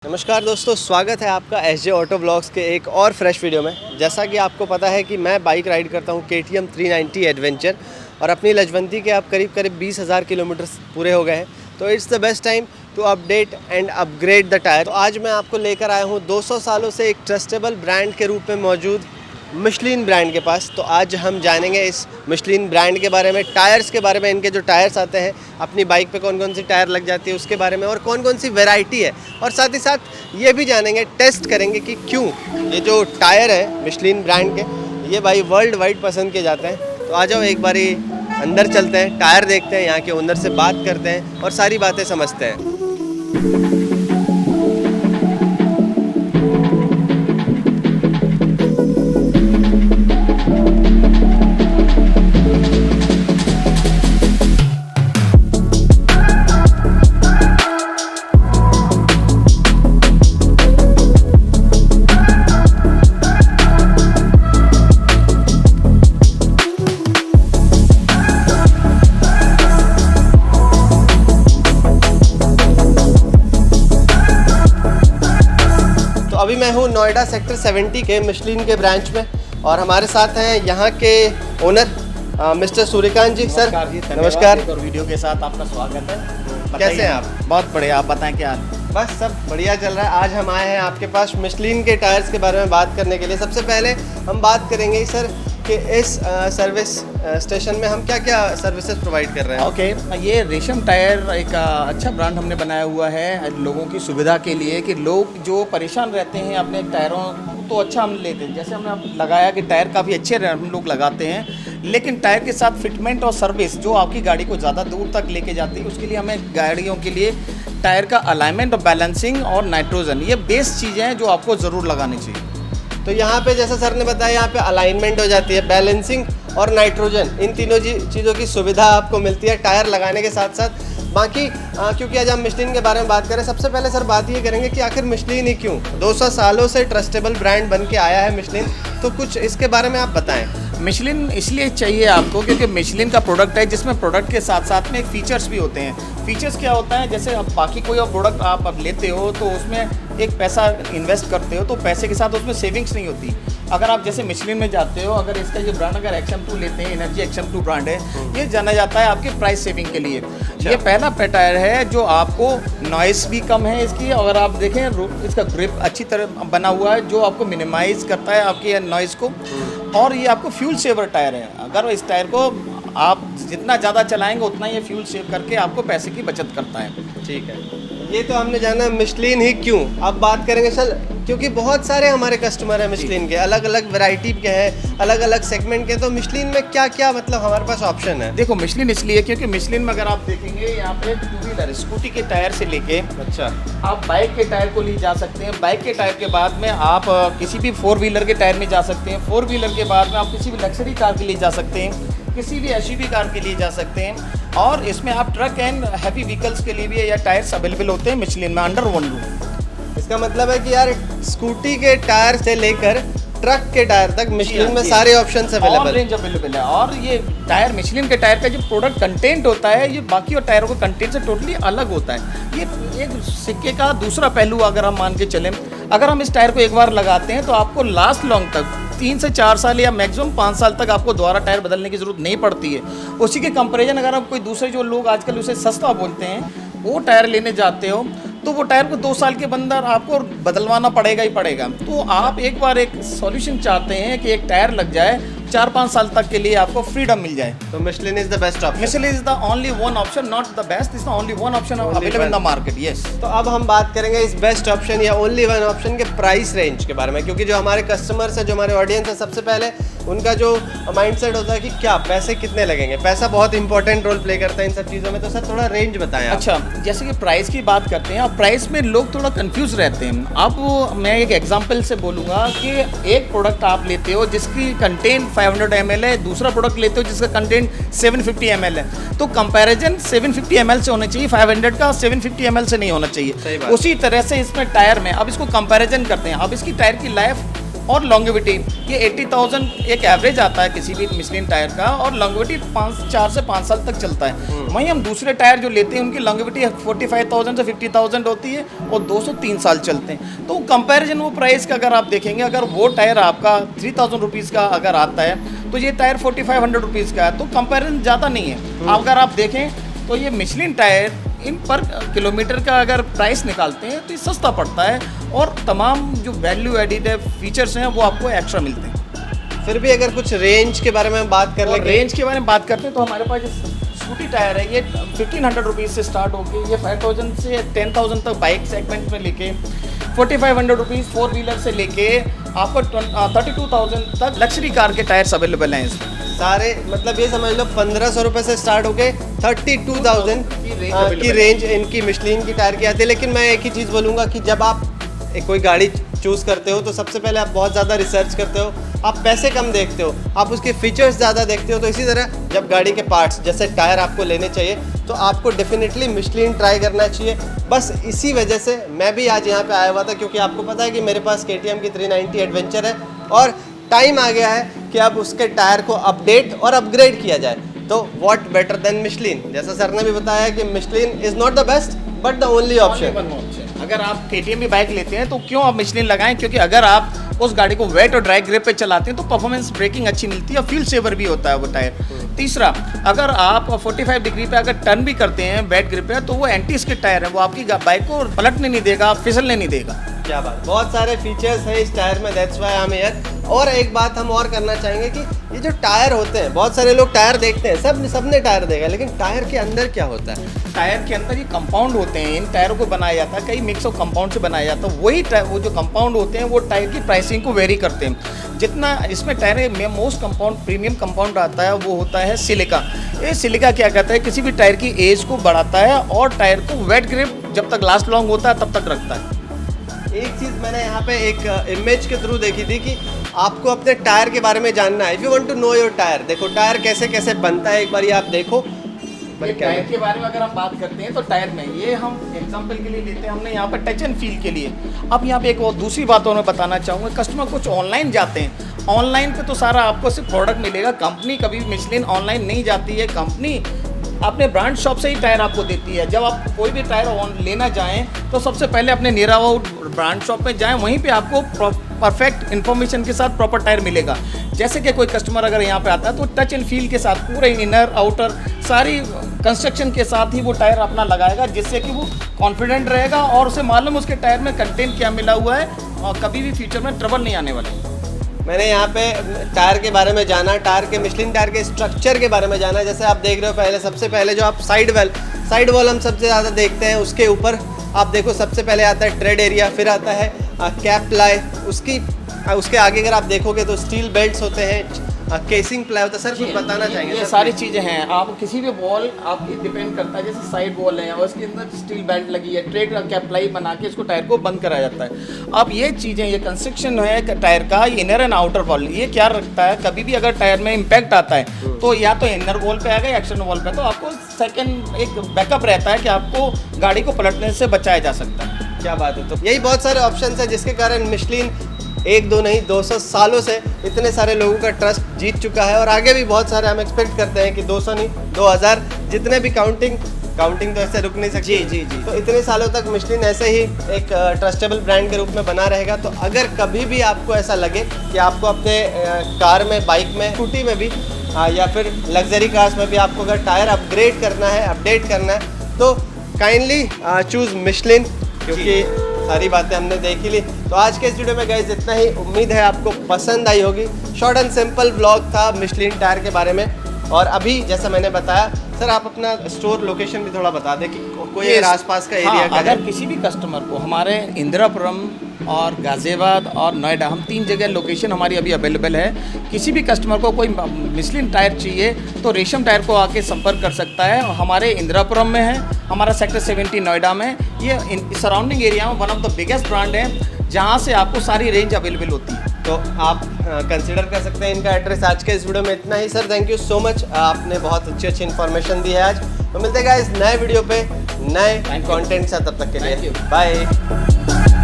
नमस्कार दोस्तों, स्वागत है आपका एसजे ऑटो ब्लॉग्स के एक और फ्रेश वीडियो में। जैसा कि आपको पता है कि मैं बाइक राइड करता हूँ KTM 390 एडवेंचर और अपनी लजवंती के अब करीब 20,000 किलोमीटर पूरे हो गए हैं। तो it's the best time to update and upgrade the tyre. तो आज मैं आपको लेकर आया हूँ 200 सालों से एक ट्रस्टेबल ब्रांड के रूप में मौजूद मिशलिन ब्रांड के पास। तो आज हम जानेंगे इस मिशलिन ब्रांड के बारे में, टायर्स के बारे में, इनके जो टायर्स आते हैं अपनी बाइक पे कौन कौन सी टायर लग जाती है उसके बारे में, और कौन कौन सी वैरायटी है, और साथ ही साथ ये भी जानेंगे, टेस्ट करेंगे कि क्यों ये जो टायर है मिशलिन ब्रांड के, ये भाई वर्ल्ड वाइड पसंद किए जाते हैं। तो आ जाओ एक बारी अंदर चलते हैं, टायर देखते हैं, यहाँ के ओनर से बात करते हैं और सारी बातें समझते हैं। अभी मैं हूँ नोएडा सेक्टर 70 के मिशलिन के ब्रांच में और हमारे साथ हैं यहाँ के ओनर मिस्टर सूर्यकांत जी। सर नमस्कार। और वीडियो के साथ आपका स्वागत है। कैसे हैं आप? बहुत बढ़िया, आप बताएं क्या? बस सब बढ़िया चल रहा है। आज हम आए हैं आपके पास मिशलिन के टायर्स के बारे में बात करने के लिए। सबसे पहले हम बात करेंगे सर कि इस सर्विस स्टेशन में हम क्या क्या सर्विसेज प्रोवाइड कर रहे हैं। ओके, ये रेशम टायर एक अच्छा ब्रांड हमने बनाया हुआ है लोगों की सुविधा के लिए, कि लोग जो परेशान रहते हैं अपने टायरों तो अच्छा हम लेते हैं। जैसे हमने लगाया कि टायर काफ़ी अच्छे हम लोग लगाते हैं, लेकिन टायर के साथ फिटमेंट और सर्विस जो आपकी गाड़ी को ज़्यादा दूर तक लेके जाती है, उसके लिए हमें गाड़ियों के लिए टायर का अलाइनमेंट और बैलेंसिंग और नाइट्रोजन, ये बेस्ट चीज़ें हैं जो आपको ज़रूर लगानी चाहिए। तो यहाँ पे जैसा सर ने बताया, यहाँ पे अलाइनमेंट हो जाती है, बैलेंसिंग और नाइट्रोजन, इन तीनों चीज़ों की सुविधा आपको मिलती है टायर लगाने के साथ साथ। बाकी क्योंकि आज हम मिशलिन के बारे में बात करें, सबसे पहले सर बात ये करेंगे कि आखिर मिशलिन ही क्यों 200 सालों से ट्रस्टेबल ब्रांड बन के आया है मिशलिन, तो कुछ इसके बारे में आप बताएं। मिशलिन इसलिए चाहिए आपको क्योंकि मिशलिन का प्रोडक्ट है जिसमें प्रोडक्ट के साथ साथ में एक फीचर्स भी होते हैं। फीचर्स क्या होता है, जैसे अब बाकी कोई और प्रोडक्ट आप अब लेते हो तो उसमें एक पैसा इन्वेस्ट करते हो तो पैसे के साथ उसमें सेविंग्स नहीं होती। अगर आप जैसे मिशलिन में जाते हो, अगर इसका ये ब्रांड अगर XM2 लेते हैं, एनर्जी XM2 ब्रांड है, ये जाना जाता है आपके प्राइस सेविंग के लिए। ये पहला टायर है जो आपको नॉइस भी कम है इसकी, अगर आप देखें इसका ग्रिप अच्छी तरह बना हुआ है जो आपको मिनिमाइज करता है आपकी नॉइस को, और ये आपको फ्यूल सेवर टायर है। अगर इस टायर को आप जितना ज़्यादा चलाएंगे उतना ये फ्यूल सेव करके आपको पैसे की बचत करता है। ठीक है, ये तो हमने जाना मिशलिन ही क्यों। अब बात करेंगे सर, क्योंकि बहुत सारे हमारे कस्टमर हैं मिशलिन के, अलग अलग वैरायटी के हैं, अलग अलग सेगमेंट के, तो मिशलिन में क्या क्या मतलब हमारे पास ऑप्शन है। देखो, मिशलिन इसलिए क्योंकि मिशलिन में अगर आप देखेंगे यहाँ पे 2 व्हीलर स्कूटी के टायर से लेके अच्छा आप बाइक के टायर को ले जा सकते हैं। बाइक के टायर के बाद में आप किसी भी 4 व्हीलर के टायर में जा सकते हैं। 4 व्हीलर के बाद में आप किसी भी लग्जरी कार के लिए जा सकते हैं, किसी भी SUV कार के लिए जा सकते हैं, और इसमें आप ट्रक एंड हैवी व्हीकल्स के लिए भी या टायर्स अवेलेबल होते हैं मिशलिन में अंडर वन रूफ। इसका मतलब है कि यार स्कूटी के टायर से लेकर ट्रक के टायर तक मिशलिन में सारे ऑप्शन अवेलेबल है। और ये टायर मिशलिन के टायर का जो प्रोडक्ट कंटेंट होता है, ये बाकी और टायरों के कंटेंट से टोटली अलग होता है। ये एक सिक्के का दूसरा पहलू अगर हम मान के चलें, अगर हम इस टायर को एक बार लगाते हैं तो आपको लास्ट लॉन्ग तक 3 से 4 साल या मैक्सिमम 5 साल तक आपको दोबारा टायर बदलने की ज़रूरत नहीं पड़ती है। उसी के कंपैरिजन अगर आप कोई दूसरे जो लोग आजकल उसे सस्ता बोलते हैं वो टायर लेने जाते हो तो वो टायर को 2 साल के अंदर आपको बदलवाना पड़ेगा ही पड़ेगा। तो आप एक बार एक सॉल्यूशन चाहते हैं कि एक टायर लग जाए, 4-5 साल तक के लिए आपको फ्रीडम मिल जाए, तो Michelin is the best option. Michelin is the only one option, not the best, is the only one option available in the market. Yes. तो अब हम बात करेंगे इस बेस्ट ऑप्शन या ओनली वन ऑप्शन के प्राइस रेंज के बारे में, क्योंकि जो हमारे कस्टमर्स है, जो हमारे ऑडियंस है, सबसे पहले उनका जो माइंडसेट होता है कि क्या पैसे कितने लगेंगे। पैसा बहुत इंपॉर्टेंट रोल प्ले करता है इन सब चीज़ों में, तो सर थोड़ा रेंज बताएं आप। अच्छा, जैसे कि प्राइस की बात करते हैं, और प्राइस में लोग थोड़ा कंफ्यूज रहते हैं। अब मैं एक एग्जांपल से बोलूँगा कि एक प्रोडक्ट आप लेते हो जिसकी कंटेंट 500 ml है, दूसरा प्रोडक्ट लेते हो जिसका कंटेंट 750 ml है, तो कंपैरिजन 750 ml से होना चाहिए, 500 का 750 ml से नहीं होना चाहिए। उसी तरह से इसमें टायर में अब इसको कंपैरिजन करते हैं। अब इसकी टायर की लाइफ और लॉन्गेविटी ये 80,000 एक एवरेज आता है किसी भी मिशलिन टायर का, और लॉन्गेविटी 4 से 5 साल तक चलता है। वहीं हम दूसरे टायर जो लेते हैं उनकी लॉन्गेविटी 45,000 से 50,000 होती है और 2 से 3 साल चलते हैं। तो कंपैरिजन वो प्राइस का अगर आप देखेंगे, अगर वो टायर आपका 3,000 रुपीज़ का अगर आता है तो ये टायर 4,500 रुपीज़ का है, तो कंपैरिजन ज़्यादा नहीं है। अगर आप देखें तो ये मिशलिन टायर इन पर किलोमीटर का अगर प्राइस निकालते हैं तो ये सस्ता पड़ता है, और तमाम जो वैल्यू एडिड फीचर्स हैं वो आपको एक्स्ट्रा मिलते हैं। फिर भी अगर कुछ रेंज के बारे में हम बात कर लें, रेंज के बारे में बात करते हैं तो हमारे पास स्कूटी टायर है, ये 1,500 रुपीज़ से स्टार्ट होगी, ये 5,000 से 10,000 तक बाइक सेगमेंट में लेके 4,500 रुपीज़ 4 व्हीलर से लेके आपको 32,000 तक लग्जरी कार के टायर्स अवेलेबल हैं इसमें सारे। मतलब ये समझ लो 1,500 रुपये से स्टार्ट होके 32,000 की रेंज इनकी मिशलिन की टायर की आती है। लेकिन मैं एक ही चीज़ बोलूँगा कि जब आप कोई गाड़ी चूज़ करते हो तो सबसे पहले आप बहुत ज़्यादा रिसर्च करते हो, आप पैसे कम देखते हो, आप उसके फीचर्स ज़्यादा देखते हो। तो इसी तरह जब गाड़ी के पार्ट्स जैसे टायर आपको लेने चाहिए तो आपको डेफिनेटली मिशलिन ट्राई करना चाहिए। बस इसी वजह से मैं भी आज यहाँ पे आया हुआ था, क्योंकि आपको पता है कि मेरे पास KTM की 390 एडवेंचर है और टाइम आ गया है कि अब उसके टायर को अपडेट और अपग्रेड किया जाए। तो व्हाट बेटर देन मिशलिन। जैसा सर ने भी बताया कि Michelin is not the best but the only option. अगर आप KTM की बाइक लेते हैं तो क्यों आप मिशलिन लगाएं, क्योंकि अगर आप उस गाड़ी को वेट और ड्राई ग्रिप पे चलाते हैं तो परफॉर्मेंस ब्रेकिंग अच्छी मिलती है और फ्यूल सेवर भी होता है वो टायर। तीसरा, अगर आप 45 डिग्री पे अगर टर्न भी करते हैं वेट ग्रिप पे तो वो एंटी स्किड टायर है, वो आपकी बाइक को पलटने नहीं देगा, फिसलने नहीं देगा। क्या बात, बहुत सारे फीचर्स हैं इस टायर में, that's why I am here. और एक बात हम और करना चाहेंगे कि ये जो टायर होते हैं, बहुत सारे लोग टायर देखते हैं, सबने टायर देखा, लेकिन टायर के अंदर क्या होता है? टायर के अंदर ये कंपाउंड होते हैं, इन टायरों को बनाया जाता है, कई मिक्स ऑफ कंपाउंड से बनाया जाता है। वही वो जो कंपाउंड होते हैं वो टायर की प्राइसिंग को वेरी करते हैं। जितना इसमें टायर में मोस्ट कंपाउंड प्रीमियम कंपाउंड आता है वो होता है सिलिका। ये सिलिका क्या कहता है, किसी भी टायर की एज को बढ़ाता है और टायर को वेट ग्रिप जब तक लास्ट लॉन्ग होता है तब तक रखता है। एक चीज़ मैंने यहाँ पे एक इमेज के थ्रू देखी थी कि आपको अपने टायर के बारे में जानना है। If you want to know your tyre, देखो टायर कैसे कैसे बनता है, एक बार ये आप देखो। टायर के बारे में अगर हम बात करते हैं तो टायर में ये हम एग्जांपल के लिए लेते हैं, हमने यहाँ पर टच एंड फील के लिए। अब यहाँ पे एक और दूसरी बात और मैं बताना चाहूँगा, कस्टमर कुछ ऑनलाइन जाते हैं, ऑनलाइन पे तो सारा आपको सिर्फ प्रोडक्ट मिलेगा, कंपनी कभी मिशलिन ऑनलाइन नहीं जाती है, कंपनी अपने ब्रांड शॉप से ही टायर आपको देती है। जब आप कोई भी टायर लेना जाएँ तो सबसे पहले अपने नियर अबाउट ब्रांड शॉप में जाएँ, वहीं पे आपको परफेक्ट इन्फॉर्मेशन के साथ प्रॉपर टायर मिलेगा। जैसे कि कोई कस्टमर अगर यहाँ पे आता है तो टच एंड फील के साथ पूरे इनर आउटर सारी कंस्ट्रक्शन के साथ ही वो टायर अपना लगाएगा, जिससे कि वो कॉन्फिडेंट रहेगा और उसे मालूम उसके टायर में कंटेंट क्या मिला हुआ है और कभी भी फ्यूचर में ट्रबल नहीं आने वाले। मैंने यहाँ पे टायर के बारे में जाना, टायर के मिशलिन टायर के स्ट्रक्चर के बारे में जाना। जैसे आप देख रहे हो, सबसे पहले जो आप साइड वॉल हम सबसे ज़्यादा देखते हैं, उसके ऊपर आप देखो सबसे पहले आता है ट्रेड एरिया, फिर आता है कैप प्लाई, उसके आगे अगर आप देखोगे तो स्टील बेल्ट्स होते हैं, केसिंग प्लाई होता है। सर कुछ बताना चाहेंगे? ये सारी चीज़ें हैं, आप किसी भी वॉल आपकी डिपेंड करता है, जैसे साइड वॉल है और उसके अंदर स्टील बेल्ट लगी है, ट्रेड कैप प्लाई बना के इसको टायर को बंद कराया जाता है। अब ये चीज़ें, ये कंस्ट्रक्शन है टायर का, ये इनर एंड आउटर वॉल, ये क्या रखता है, कभी भी अगर टायर में इम्पैक्ट आता है तो या तो इनर वॉल पे आएगा या एक्सटर्नल वॉल पे, तो आपको सेकेंड एक बैकअप रहता है कि आपको गाड़ी को पलटने से बचाया जा सकता है। क्या बात है। तो यही बहुत सारे ऑप्शन है जिसके कारण मिशलिन 1-2 नहीं 200 सालों से इतने सारे लोगों का ट्रस्ट जीत चुका है, और आगे भी बहुत सारे हम एक्सपेक्ट करते हैं कि 200 नहीं 2000 जितने भी काउंटिंग तो ऐसे रुक नहीं सकती। जी। तो इतने सालों तक मिशलिन ऐसे ही एक ट्रस्टेबल ब्रांड के रूप में बना रहेगा। तो अगर कभी भी आपको ऐसा लगे कि आपको अपने कार में, बाइक में, स्कूटी में भी या फिर लग्जरी कार्स में भी आपको अगर टायर अपग्रेड करना है, अपडेट करना है, तो काइंडली चूज़ मिशलिन, क्योंकि सारी बातें हमने देख ही ली। तो आज के इस वीडियो में गाइस इतना ही, उम्मीद है आपको पसंद आई होगी। शॉर्ट एंड सिंपल व्लॉग था मिशलिन टायर के बारे में। और अभी जैसा मैंने बताया, सर आप अपना स्टोर लोकेशन भी थोड़ा बता दें कि कोई आसपास का एरिया का अगर किसी भी कस्टमर को हमारे इंदिरापुरम और गाज़ियाबाद और नोएडा, हम 3 जगह लोकेशन हमारी अभी अवेलेबल है। किसी भी कस्टमर को कोई मिशलिन टायर चाहिए तो रेशम टायर को आके संपर्क कर सकता है। हमारे इंदिरापुरम में है, हमारा सेक्टर 70 नोएडा में, ये सराउंडिंग एरिया में one of the biggest brand है जहाँ से आपको सारी रेंज अवेलेबल होती है। तो आप कंसिडर कर सकते हैं इनका एड्रेस। आज के इस वीडियो में इतना ही sir, thank you so much, आपने बहुत अच्छी इन्फॉर्मेशन दी है आज। तो मिलते हैं गाइस नए वीडियो पे नए कंटेंट से, तब तक के लिए बाय।